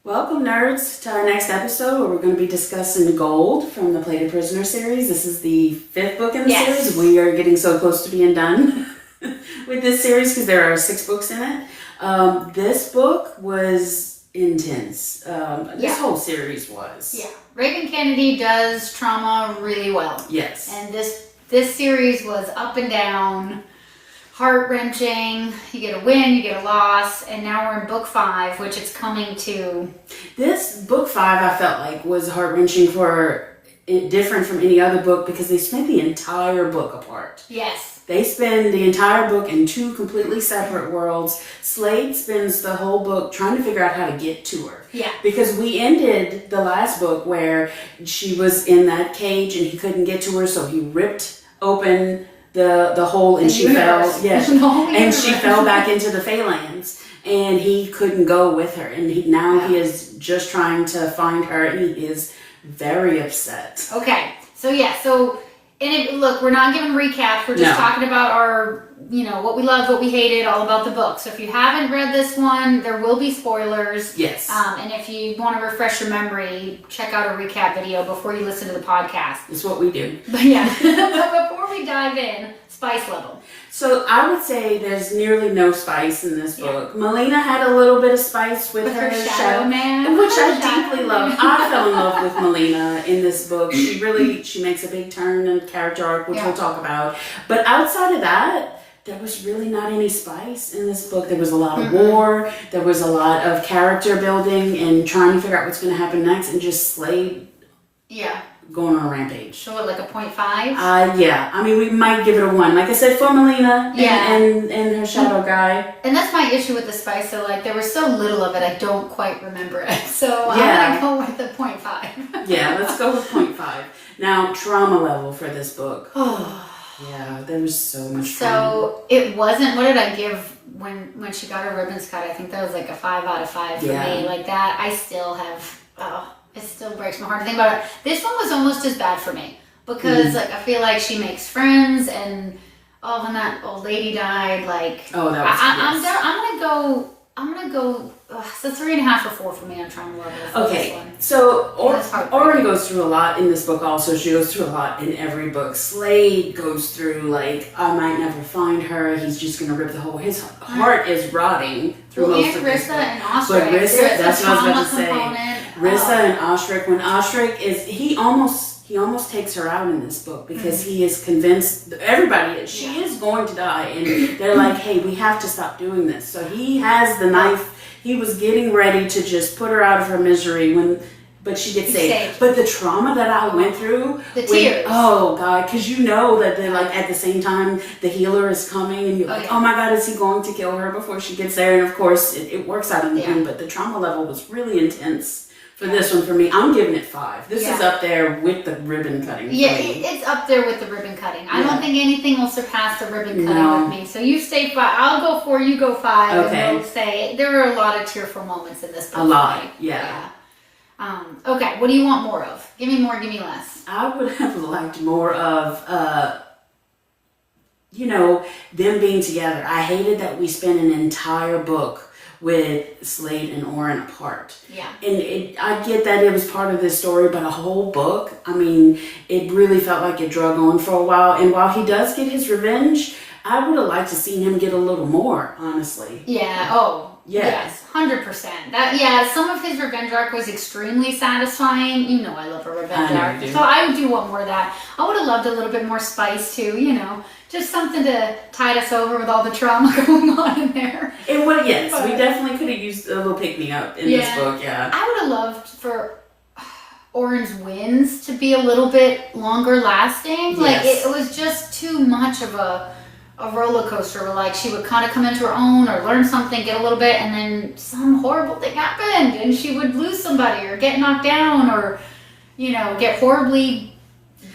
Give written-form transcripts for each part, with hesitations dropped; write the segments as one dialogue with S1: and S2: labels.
S1: Welcome, nerds, to our next episode where we're going to be discussing Gold from the Plated Prisoner series. This is the 5th book in the series. We are getting so close to being done with this series because there are 6 books in it. This book was intense. This whole series was.
S2: Yeah. Raven Kennedy does trauma really well.
S1: Yes.
S2: And this series was up and down, heart-wrenching. You get a win, you get a loss, and now we're in book 5, which it's coming to.
S1: This book 5, I felt like, was heart-wrenching different from any other book because they spent the entire book apart.
S2: Yes.
S1: They spend the entire book in 2 completely separate worlds. Slade spends the whole book trying to figure out how to get to her.
S2: Yeah.
S1: Because we ended the last book where she was in that cage and he couldn't get to her, so he ripped open the hole and she fell. Yeah. And she fell back into the Phalanx and he couldn't go with her. And he is just trying to find her and he is very upset.
S2: Okay. Look, we're not giving recaps. We're just talking about our, what we loved, what we hated, all about the book. So if you haven't read this one, there will be spoilers.
S1: Yes.
S2: And if you want to refresh your memory, check out a recap video before you listen to the podcast.
S1: It's what we do.
S2: But yeah, but before we dive in, spice level.
S1: So I would say there's nearly no spice in this book. Melina had a little bit of spice with her
S2: Shadow Man,
S1: which I deeply love. I fell in love with Melina in this book. She makes a big turn in character arc, which we'll talk about. But outside of that, there was really not any spice in this book. There was a lot of war. There was a lot of character building and trying to figure out what's going to happen next, and just Slade.
S2: Yeah.
S1: Going on a rampage.
S2: So what, like a 0.5?
S1: Yeah. I mean, we might give it a 1. Like I said, for Melina and her shadow guy.
S2: And that's my issue with the spice. So, there was so little of it, I don't quite remember it. So, I'm going to go with the 0.5.
S1: Yeah, let's go with 0.5. Now, trauma level for this book. Yeah, there was so much trauma.
S2: So, it wasn't, what did I give when she got her ribbons cut? I think that was like a 5 out of 5 for me. Like that, I still have, it still breaks my heart to think about it. This one was almost as bad for me because I feel like she makes friends and when that old lady died, I'm gonna go. So 3.5 or 4 for me on trauma level.
S1: Okay, so Oren goes through a lot in this book. Also, she goes through a lot in every book. Slade goes through I might never find her. He's just gonna rip the whole. His heart is rotting through most of this book.
S2: And Ostrich.
S1: But Rissa, that's what I was about to say. Rissa and Ostrich. When Ostrich he almost takes her out in this book because he is convinced she is going to die, and they're like, hey, we have to stop doing this. So he has the knife. He was getting ready to just put her out of her misery but she gets saved. But the trauma that I went through,
S2: tears.
S1: Oh God, because that they're at the same time the healer is coming, and you're oh my God, is he going to kill her before she gets there? And of course it works out in the end. But the trauma level was really intense. For this one, for me, I'm giving it 5. This is up there with the ribbon cutting.
S2: Yeah, it's up there with the ribbon cutting. I don't think anything will surpass the ribbon cutting with me. So you say 5. I'll go 4. You go 5.
S1: Okay.
S2: And we'll say there were a lot of tearful moments in this book.
S1: A lot, yeah.
S2: Okay, what do you want more of? Give me more, give me less.
S1: I would have liked more of, them being together. I hated that we spent an entire book with Slade and Oren apart.
S2: Yeah.
S1: And I get that it was part of this story, but a whole book, I mean, it really felt like it drug on for a while. And while he does get his revenge, I would have liked to see him get a little more, honestly.
S2: Yeah. Yes, 100%. Some of his revenge arc was extremely satisfying. I love a revenge arc. So I do want more of that. I would have loved a little bit more spice too, just something to tide us over with all the trauma going on in there.
S1: It would, yes. We definitely could have used a little pick-me-up in this book,
S2: I would have loved for Oren's wins to be a little bit longer lasting.
S1: Yes.
S2: It was just too much of a roller coaster where she would kind of come into her own or learn something, get a little bit, and then some horrible thing happened and she would lose somebody or get knocked down or, get horribly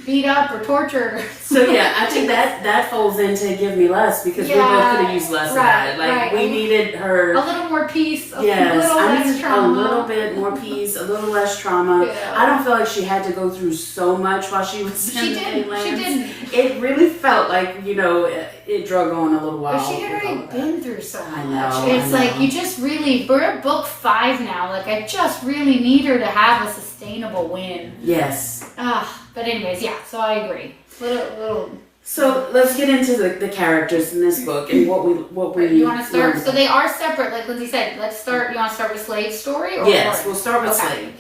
S2: beat up or tortured.
S1: So yeah, I think that folds into Give Me Less, because we both could have used less of that. Like we needed her
S2: a little more peace, a
S1: yes,
S2: little less trauma.
S1: A little bit more peace, a little less trauma.
S2: Yeah.
S1: I don't feel like she had to go through so much while she was in the Feylands.
S2: She didn't.
S1: It really felt like, you know, it drug on a little while.
S2: But she had already been through so much.
S1: I know,
S2: it's like you just really, we're at book 5 now. Like I just really need her to have a sustainable win.
S1: Yes.
S2: But anyways, yeah. So I agree. Little.
S1: So let's get into the characters in this book and what we.
S2: You want to start? So they are separate, like Lindsay said. Let's start. You want to start with Slade's story? Or
S1: yes,
S2: Oren?
S1: We'll start with Slade.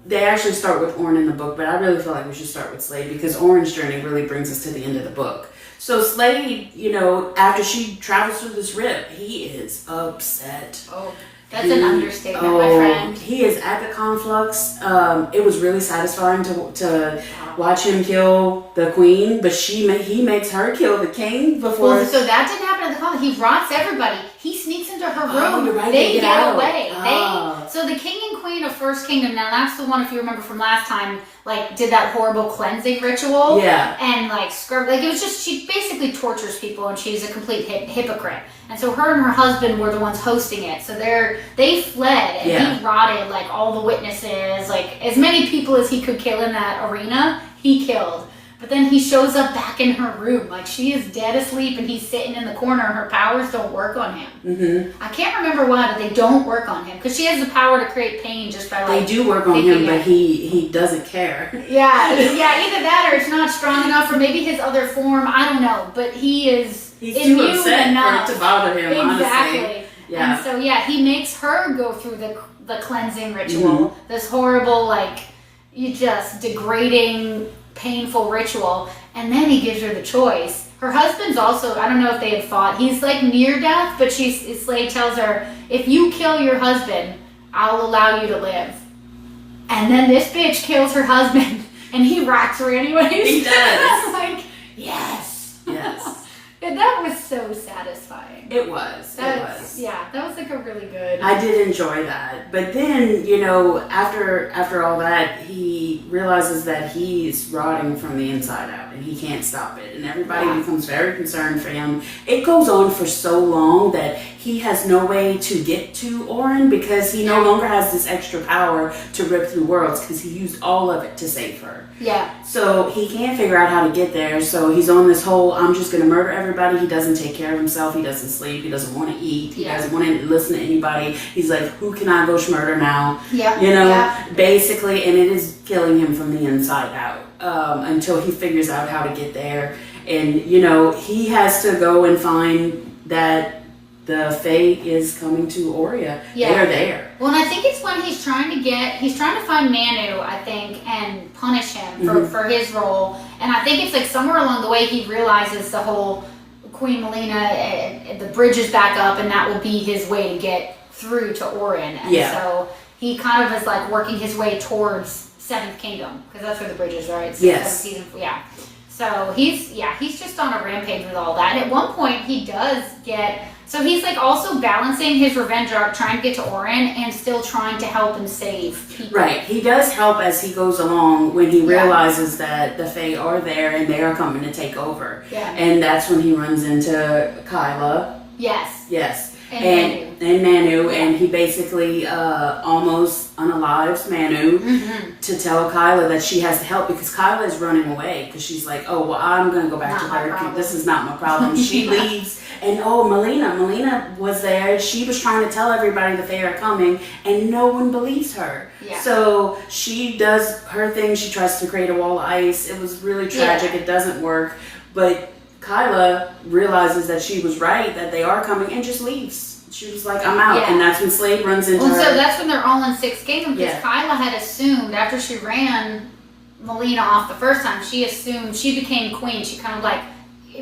S1: They actually start with Oren in the book, but I really feel like we should start with Slade because Oren's journey really brings us to the end of the book. So Slade, you know, after she travels through this rip, he is upset.
S2: Oh, that's an understatement, my friend.
S1: He is at the conflux. It was really satisfying to watch him kill the queen, but he makes her kill the king before.
S2: Well, so that didn't happen at the conflict. He rots everybody. He sneaks into her room.
S1: Oh, you're right,
S2: they
S1: get
S2: get
S1: out.
S2: away.
S1: Oh.
S2: So the king and queen of First Kingdom. Now that's the one, if you remember from last time, like did that horrible cleansing ritual.
S1: Yeah.
S2: And like scrub. Like it was just she basically tortures people, and she's a complete hypocrite. And so her and her husband were the ones hosting it. So they fled, and he rotted like all the witnesses, like as many people as he could kill in that arena. He killed. But then he shows up back in her room. Like, she is dead asleep, and he's sitting in the corner, and her powers don't work on him.
S1: Mm-hmm.
S2: I can't remember why, but they don't work on him. Because she has the power to create pain just by, like...
S1: They do work on him, but he doesn't care.
S2: Yeah, either that or it's not strong enough, or maybe his other form. I don't know. But he's
S1: too upset
S2: enough.
S1: for it to bother him,
S2: exactly.
S1: honestly. Yeah.
S2: And so, he makes her go through the cleansing ritual. Mm-hmm. This horrible, like, you just degrading... painful ritual, and then he gives her the choice. Her husband's also, I don't know if they had fought, he's like near death, but Slade tells her, if you kill your husband, I'll allow you to live. And then this bitch kills her husband, and he rocks her anyways.
S1: He does.
S2: Like, yes.
S1: Yes.
S2: And that was so satisfying.
S1: It was.
S2: Yeah, that was like a really good...
S1: I did enjoy that. But then, you know, after all that, he realizes that he's rotting from the inside out and he can't stop it. And everybody becomes very concerned for him. It goes on for so long that he has no way to get to Oren because he no longer has this extra power to rip through worlds because he used all of it to save her.
S2: Yeah.
S1: So he can't figure out how to get there. So he's on this whole, I'm just going to murder everybody. He doesn't take care of himself. He doesn't sleep. He doesn't want to eat. He doesn't want to listen to anybody. He's like, who can I go schmurder now?
S2: Yeah.
S1: You know, basically, and it is killing him from the inside out until he figures out how to get there. And, you know, he has to go and find that the Fae is coming to Oria.
S2: Yeah.
S1: They're there.
S2: Well, and I think it's when he's trying to find Manu, I think, and punish him for his role. And I think it's like somewhere along the way he realizes the whole Queen Melina, the bridge is back up, and that will be his way to get through to Oren. And so he kind of is like working his way towards Seventh Kingdom, because that's where the bridge is, right?
S1: Yes.
S2: So he's just on a rampage with all that. And at one point he does get... So he's like also balancing his revenge arc, trying to get to Oren and still trying to help and save people.
S1: Right. He does help as he goes along when he realizes that the Fae are there and they are coming to take over.
S2: Yeah.
S1: And that's when he runs into Kyla.
S2: Yes.
S1: And Manu. And he basically almost unalives Manu to tell Kyla that she has to help because Kyla is running away because she's like, oh, well, I'm going to go back to her. This is not my problem. She leaves. And Melina was there. She was trying to tell everybody that they are coming and no one believes her.
S2: Yeah.
S1: So she does her thing. She tries to create a wall of ice. It was really tragic. It doesn't work. But Kyla realizes that she was right, that they are coming, and just leaves. She was like, I'm out. And that's when Slade runs into her.
S2: So that's when they're all in Sixth Kingdom, because Kyla had assumed, after she ran Melina off the first time, she assumed she became queen. She kind of like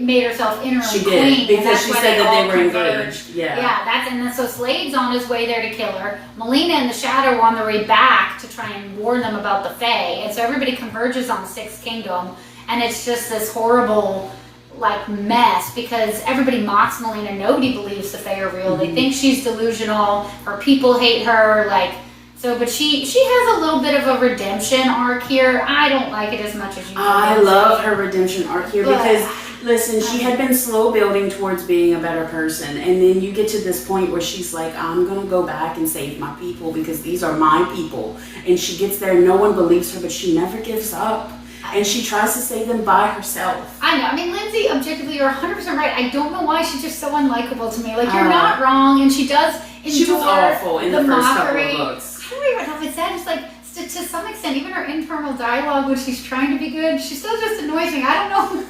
S2: made herself interim queen.
S1: She did, because she said that they were engaged.
S2: And then so Slade's on his way there to kill her. Melina and the Shadow were on their way back to try and warn them about the Fae. And so everybody converges on Sixth Kingdom, and it's just this horrible... like mess because everybody mocks Melina. Nobody believes the Fae are real. They think she's delusional. Her people hate her. Like, so So, but she has a little bit of a redemption arc here. I don't like it as much as you do.
S1: I love her redemption arc here because, listen, she had been slow building towards being a better person. And then you get to this point where she's like, I'm going to go back and save my people because these are my people. And she gets there, no one believes her, but she never gives up. And she tries to save them by herself.
S2: I know. I mean, Lindsay, objectively, you're 100% right. I don't know why she's just so unlikable to me. Like, you're not wrong, and she does endure
S1: she was awful in the first
S2: mockery.
S1: couple of books.
S2: I don't even know if it's that. Just like, to some extent, even her internal dialogue when she's trying to be good, she still just annoys me. I don't know.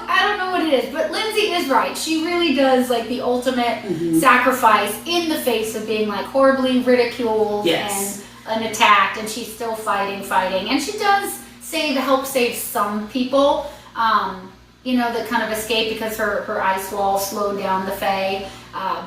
S2: I don't know what it is. But Lindsay is right. She really does, like, the ultimate sacrifice in the face of being, like, horribly ridiculed and attacked, and she's still fighting. And she does help save some people, that kind of escape because her ice wall slowed down the Fae.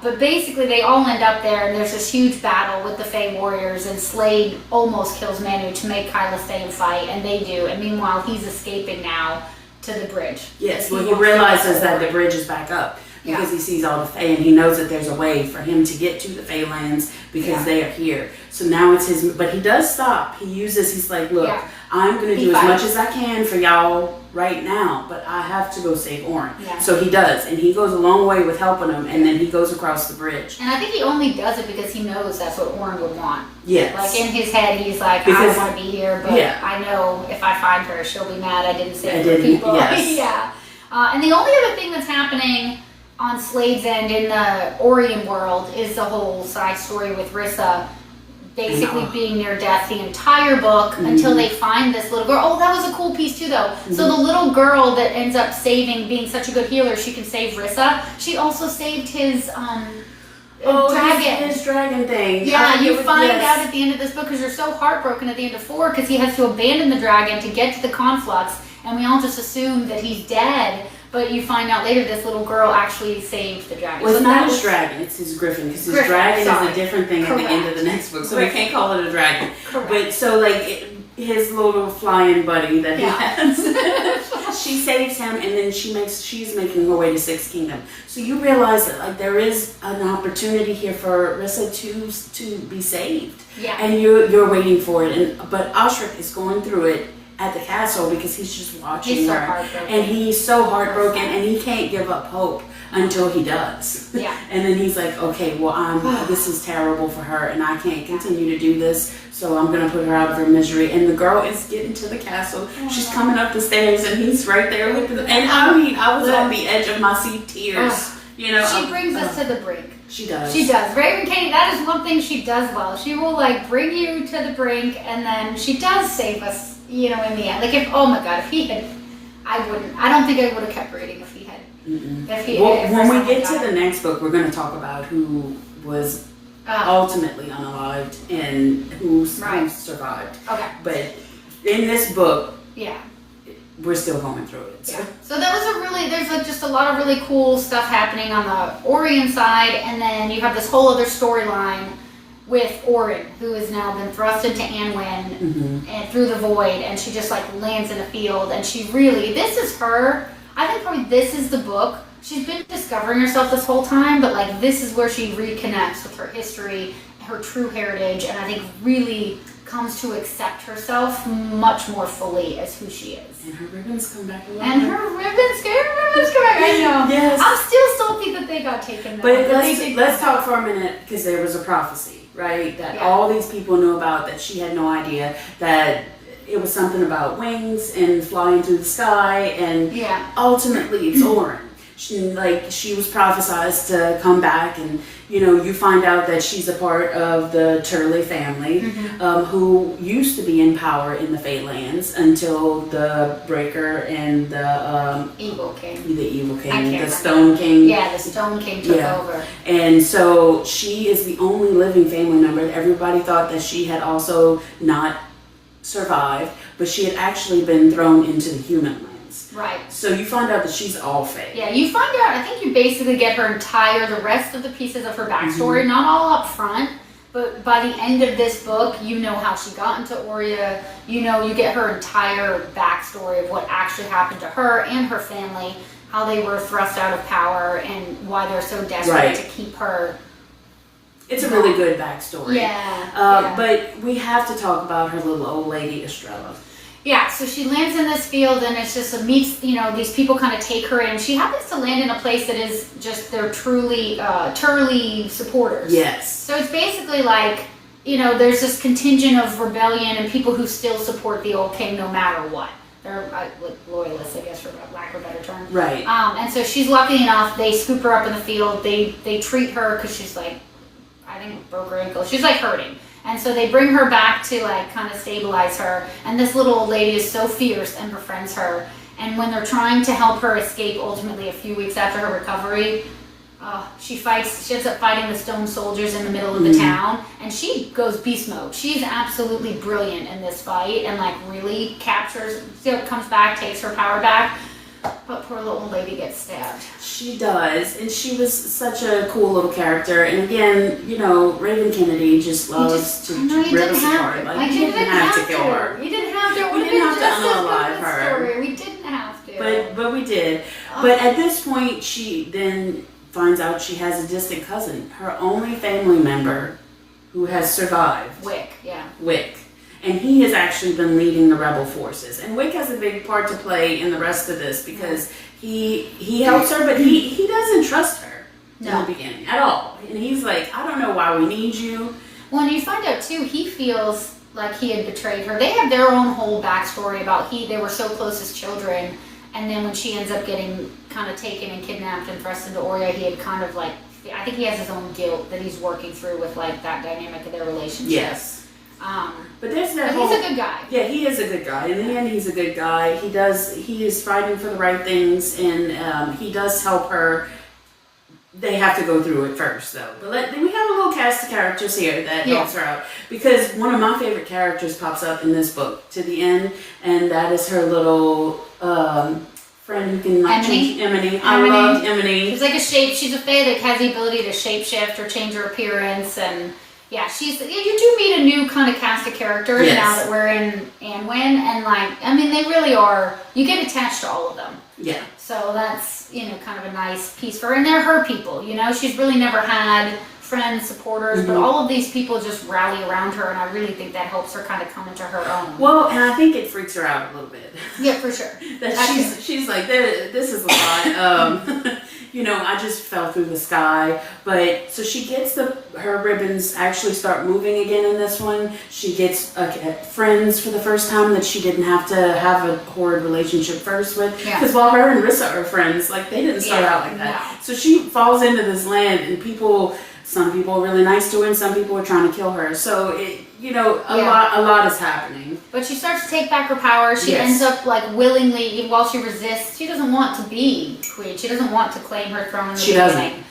S2: But basically, they all end up there, and there's this huge battle with the Fae warriors, and Slade almost kills Manu to make Kyla stay and fight, and they do. And meanwhile, he's escaping now to the bridge.
S1: Yes, well, he realizes that the bridge is back up because he sees all the Fae, and he knows that there's a way for him to get to the Fae lands because they are here. So now it's his, but he does stop. He's like, look, I'm going to do as much as I can for y'all right now, but I have to go save Orin. Yeah. So he does, and he goes a long way with helping him, and then he goes across the bridge.
S2: And I think he only does it because he knows that's what Orin would want.
S1: Yes.
S2: Like, in his head, he's like, I want to be here, but I know if I find her, she'll be mad I didn't save her people.
S1: Yes.
S2: And the only other thing that's happening on Slade's end in the Orion world is the whole side story with Rissa basically being near death the entire book until they find this little girl. Oh, that was a cool piece too, though. So the little girl that ends up being such a good healer, she can save Rissa. She also saved his dragon.
S1: His dragon thing.
S2: Yeah, you find out at the end of this book because you're so heartbroken at the end of 4 because he has to abandon the dragon to get to the conflux, and we all just assume that he's dead. But you find out later this little girl actually saved the dragon.
S1: Well, it's not his dragon, it's his griffin. Because his dragon is a different thing at the end of the next book. So we can't call it a dragon.
S2: Correct.
S1: But so, his little flying buddy that he has, she saves him, and then she's making her way to Sixth Kingdom. So you realize that there is an opportunity here for Rissa to be saved.
S2: Yeah.
S1: And you're waiting for it. But Osric is going through it at the castle because he's just watching her, and he's so heartbroken, and he can't give up hope until he does.
S2: Yeah.
S1: And then he's like, okay, well, this is terrible for her, and I can't continue to do this, so I'm gonna put her out of her misery. And the girl is getting to the castle. She's coming up the stairs, and he's right there with her. And I was on the edge of my seat, tears.
S2: She brings us to the brink.
S1: She does.
S2: She does. Raven Kane, that is one thing she does well. She will bring you to the brink, and then she does save us. In the end, if he had, I don't think I would have kept reading if he had.
S1: When we get to the next book, we're going to talk about who was ultimately unalived and who survived.
S2: Okay.
S1: But in this book, we're still going through it. So.
S2: Yeah. So that was there's just a lot of really cool stuff happening on the Orion side, and then you have this whole other storyline with Orin, who has now been thrust into Anwen and through the void, and she just lands in a field, and this is her. I think probably this is the book. She's been discovering herself this whole time, but this is where she reconnects with her history, her true heritage, and I think really comes to accept herself much more fully as who she is.
S1: And her ribbons come back alive.
S2: And her ribbons come back. I know.
S1: Yes.
S2: I'm still salty that they got taken.
S1: But let's talk for a minute, because there was a prophecy, right? That all these people knew about, that she had no idea, that it was something about wings and flying through the sky, and ultimately it's Orin. She was prophesized to come back, and you find out that she's a part of the Turley family, who used to be in power in the Faelands until the Breaker and the
S2: Evil King,
S1: the Stone King.
S2: Yeah, the Stone King took over.
S1: And so she is the only living family member. Everybody thought that she had also not survived, but she had actually been thrown into the human land.
S2: Right.
S1: So you find out that she's all fake.
S2: Yeah, you find out, I think you basically get the rest of the pieces of her backstory, not all up front, but by the end of this book, you know how she got into Oria, you get her entire backstory of what actually happened to her and her family, how they were thrust out of power, and why they're so desperate to keep her
S1: It's a really good backstory.
S2: Yeah.
S1: But we have to talk about her little old lady, Estrella.
S2: Yeah, so she lands in this field and it's just these people kind of take her in. She happens to land in a place that is just, they're truly Turley supporters.
S1: Yes.
S2: So it's basically like, there's this contingent of rebellion and people who still support the old king no matter what. They're loyalists, I guess, for lack of a better term.
S1: Right.
S2: And so she's lucky enough, they scoop her up in the field, they treat her because she's like, I think broke her ankle. She's like hurting. And so they bring her back to like kind of stabilize her. And this little old lady is so fierce and befriends her. And when they're trying to help her escape ultimately a few weeks after her recovery, she ends up fighting the stone soldiers in the middle of the town. And she goes beast mode. She's absolutely brilliant in this fight and like really comes back, takes her power back. But poor little old lady gets stabbed.
S1: She does, and she was such a cool little character. And again, Raven Kennedy just loves to rip us apart. Like, you didn't have to kill her.
S2: You didn't have to.
S1: We didn't have to unalive her.
S2: Story. We didn't have to.
S1: But we did. But at this point, she then finds out she has a distant cousin, her only family member who has survived.
S2: Wick, yeah.
S1: Wick. And he has actually been leading the rebel forces. And Wick has a big part to play in the rest of this because he helps her, but he doesn't trust her in the beginning at all. And he's like, I don't know why we need you.
S2: Well, and you find out too, he feels like he had betrayed her. They have their own whole backstory about they were so close as children. And then when she ends up getting kind of taken and kidnapped and thrust into Oria, he had kind of like, I think he has his own guilt that he's working through with like that dynamic of their relationship.
S1: Yes. But there's that
S2: he's a good guy.
S1: Yeah, he is a good guy. In the end, he's a good guy. He is fighting for the right things, and he does help her. They have to go through it first, though. But we have a little cast of characters here that helps her out. Because one of my favorite characters pops up in this book to the end, and that is her little friend who can like change Emily. I loved Emily.
S2: She's like a she's a fae that has the ability to shapeshift or change her appearance, and yeah, you do meet a new kind of cast of characters now that we're in Anwen, and they really are, you get attached to all of them.
S1: Yeah.
S2: So that's, kind of a nice piece for her, and they're her people, she's really never had friends, supporters, but all of these people just rally around her, and I really think that helps her kind of come into her own.
S1: Well, and I think it freaks her out a little bit.
S2: Yeah, for sure.
S1: That she's like, this is a lot. I just fell through the sky. But so she gets her ribbons actually start moving again in this one. She gets friends for the first time that she didn't have to have a horrid relationship first with. Because while her and Rissa are friends, like they didn't start out like that. No. So she falls into this land, and some people are really nice to her, and some people are trying to kill her. So a lot is happening.
S2: But she starts to take back her power. She ends up like willingly, even while she resists. She doesn't want to be queen. She doesn't want to claim her throne in the beginning.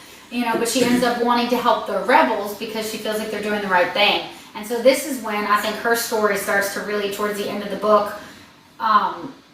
S2: But she ends up wanting to help the rebels because she feels like they're doing the right thing. And so this is when I think her story starts to really, towards the end of the book,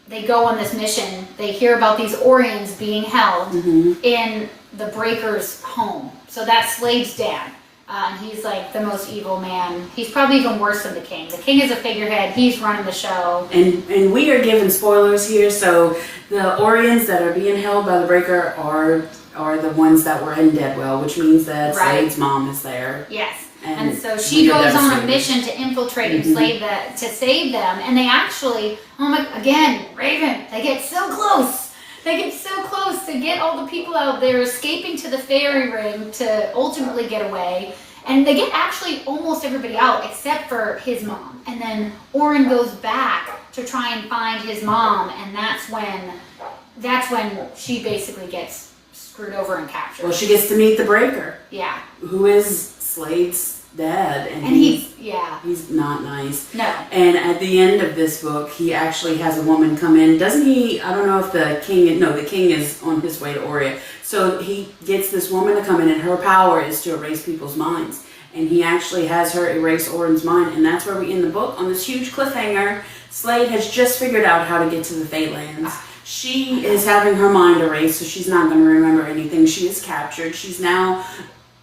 S2: they go on this mission. They hear about these Orions being held in the Breaker's home. So that's Slade's dad. And he's like the most evil man. He's probably even worse than the king. The king is a figurehead. He's running the show.
S1: And we are given spoilers here. So the Orions that are being held by the Breaker are the ones that were in Deadwell, which means that Slade's mom is there.
S2: Yes. And so she goes on a mission to infiltrate and to save them. And they actually, again, Raven, they get so close. They get so close to get all the people out there escaping to the fairy ring to ultimately get away. And they get actually almost everybody out except for his mom. And then Orin goes back to try and find his mom. And that's when she basically gets screwed over and captured.
S1: Well, she gets to meet the Breaker.
S2: Yeah.
S1: Who is Slade's dad, and he's not nice.
S2: No.
S1: And at the end of this book, he actually has a woman come in. Doesn't he? I don't know if the king is on his way to Oria. So he gets this woman to come in, and her power is to erase people's minds. And he actually has her erase Orin's mind, and that's where we end the book on this huge cliffhanger. Slade has just figured out how to get to the Faelands. She is having her mind erased, so she's not going to remember anything. She is captured. She's now,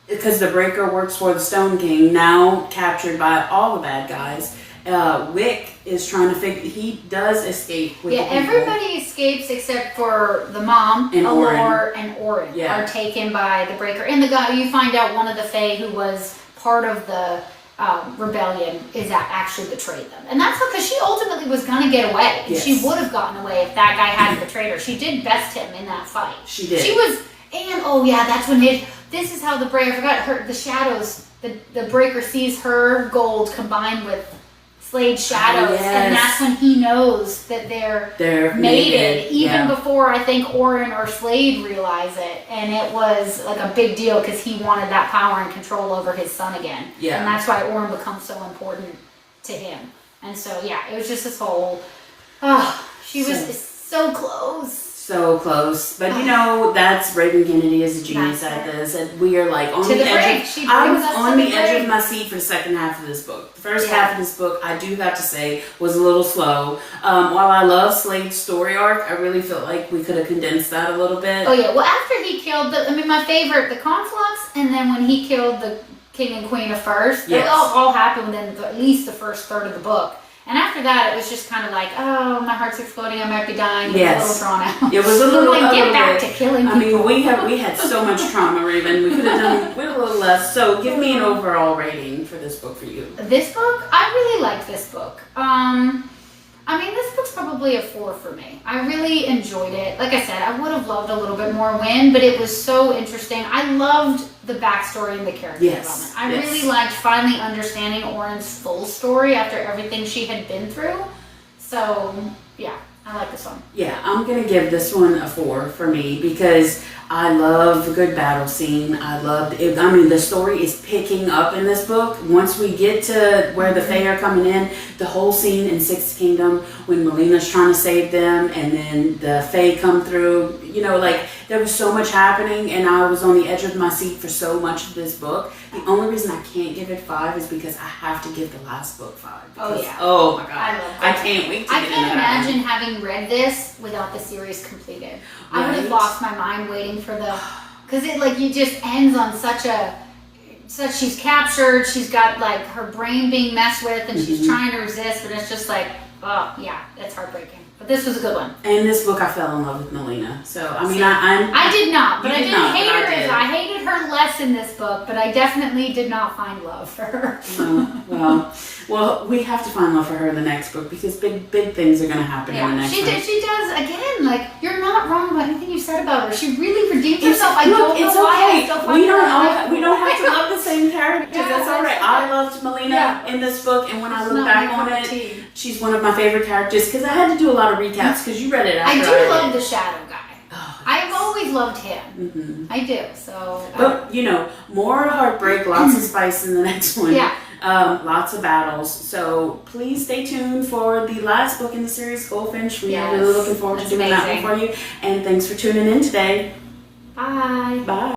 S1: because the Breaker works for the Stone King, now captured by all the bad guys. Wick is trying to he does escape with the people.
S2: Everybody escapes except for the mom,
S1: and
S2: Allure, and Orin are taken by the Breaker. And the guy, you find out one of the Fae who was part of the rebellion is actually betrayed them. And that's because she ultimately was going to get away. And she would have gotten away if that guy hadn't betrayed her. She did best him in that fight.
S1: She did.
S2: She was, and oh yeah, that's when this is how the breaker, I forgot the shadows, the breaker sees her gold combined with Slade's shadows, and that's when he knows that they're mated, even before I think Orin or Slade realize it. And it was like a big deal because he wanted that power and control over his son again. Yeah. And that's why Orin becomes so important to him. And so, yeah, it was just this whole, she was so close.
S1: So close. But you know, that's Raven Kennedy is a genius at this. And we are like on the edge of, I was on the edge of my seat for the second half of this book. The first half of this book, I do have to say, was a little slow. While I love Slade's story arc, I really felt like we could have condensed that a little bit.
S2: Oh yeah, well after he killed my favorite, the Conflux, and then when he killed the King and Queen of First, it all happened within at least the first third of the book. And after that, it was just kind of like, oh, my heart's exploding, I might be dying. It was a little drawn out.
S1: It was a little,
S2: like, get back to killing people.
S1: I mean, we had so much trauma, Raven. We could have done with a little less. So give me an overall rating for this book for you.
S2: This book? I really liked this book. I mean, this book's probably a 4 for me. I really enjoyed it. Like I said, I would have loved a little bit more Win, but it was so interesting. I loved the backstory and the character development. I really liked finally understanding Orin's full story after everything she had been through. So, yeah, I like this one.
S1: Yeah, I'm going to give this one a 4 for me because I love a good battle scene. I loved it. I mean, the story is picking up in this book. Once we get to where the Fae are coming in, the whole scene in Sixth Kingdom when Melina's trying to save them and then the Fae come through, you know, like there was so much happening and I was on the edge of my seat for so much of this book. The only reason I can't give it 5 is because I have to give the last book 5. Because, oh my God. I can't wait to get into that.
S2: I can't imagine having read this without the series completed. I would have lost my mind waiting for because it just ends on such she's captured, she's got like her brain being messed with and she's trying to resist, but it's just like, oh yeah, it's heartbreaking. But this was a good one.
S1: In this book, I fell in love with Melina. So I mean, I
S2: did not, but I didn't hate her. I hated her less in this book, but I definitely did not find love for her.
S1: Well, we have to find love for her in the next book because big things are going to happen in the next one.
S2: She does again. Like you're not wrong about anything you said about her. She really redeemed herself. I don't know why I still find her.
S1: We don't have to love the same characters. That's all right. I loved Melina in this book, and when I look back on it, she's one of my favorite characters because I had to do a lot of recaps because you read it after
S2: I love the Shadow guy. I've always loved him. I do. So,
S1: but you know, more heartbreak, lots of spice in the next one.
S2: Yeah.
S1: Lots of battles. So please stay tuned for the last book in the series, Goldfinch. We are really looking forward to doing that one for you. And thanks for tuning in today.
S2: Bye.
S1: Bye.